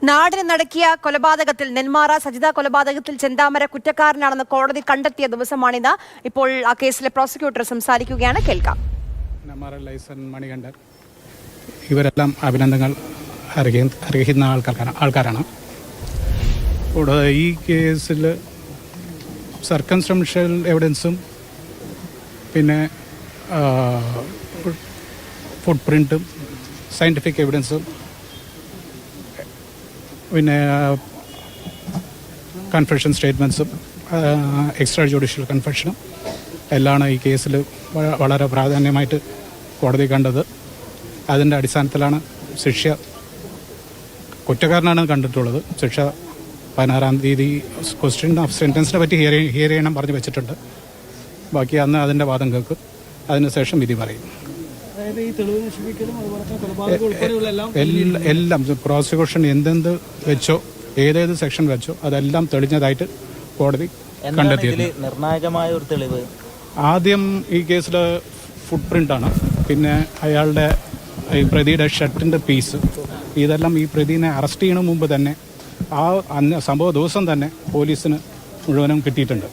നാടിന് നടക്കിയ കൊലപാതകത്തിൽ നെന്മാറ സജിത കൊലപാതകത്തിൽ ചെന്താമര കുറ്റക്കാരനാണെന്ന് കോടതി കണ്ടെത്തിയ ദിവസമാണിത്. ഇപ്പോൾ ആ കേസിലെ പ്രോസിക്യൂട്ടർ സംസാരിക്കുകയാണ്, കേൾക്കാം. നെന്മാറ ലൈസൻ മണികണ്ഠൻ ഇവരെല്ലാം അഭിനന്ദനങ്ങൾ അർഹിക്കുന്ന ആൾക്കാരാണ്. കൂടാതെ ഈ കേസിൽ സർക്കംസ്റ്റൻഷ്യൽ എവിഡൻസും പിന്നെ ഫുട് പ്രിൻറ്റും സയൻറ്റിഫിക് എവിഡൻസും പിന്നെ കൺഫെഷൻ സ്റ്റേറ്റ്മെൻറ്റ്സും എക്സ്ട്രാ ജുഡീഷ്യൽ കൺഫെഷനും എല്ലാം ഈ കേസിൽ വളരെ പ്രാധാന്യമായിട്ട് കോടതി കണ്ടത്. അതിൻ്റെ അടിസ്ഥാനത്തിലാണ് ശിക്ഷ, കുറ്റക്കാരനാണ് കണ്ടിട്ടുള്ളത്. ശിക്ഷ 16-ാം തീയതി ക്വസ്റ്റ്യൻ ഓഫ് സെൻറ്റൻസിനെ പറ്റി ഹിയർ ചെയ്യണം പറഞ്ഞ് വെച്ചിട്ടുണ്ട്. ബാക്കി അന്ന് അതിൻ്റെ വാദം കേൾക്കും, അതിനുശേഷം വിധി പറയും. എല്ലാം പ്രോസിക്യൂഷൻ എന്തെന്ത് വെച്ചോ ഏതേത് സെക്ഷൻ വെച്ചോ അതെല്ലാം തെളിഞ്ഞതായിട്ട് കോടതി കണ്ടെത്തിയിരുന്നു. നിർണായകമായ ഒരു തെളിവ് ആദ്യം ഈ കേസിൽ ഫുട് പ്രിൻ്റാണ്. പിന്നെ അയാളുടെ ഈ പ്രതിയുടെ ഷർട്ടിൻ്റെ പീസ്, ഇതെല്ലാം ഈ പ്രതിനെ അറസ്റ്റ് ചെയ്യുന്നതിന് മുമ്പ് തന്നെ സംഭവ ദിവസം തന്നെ പോലീസിന് മുഴുവനും കിട്ടിയിട്ടുണ്ട്.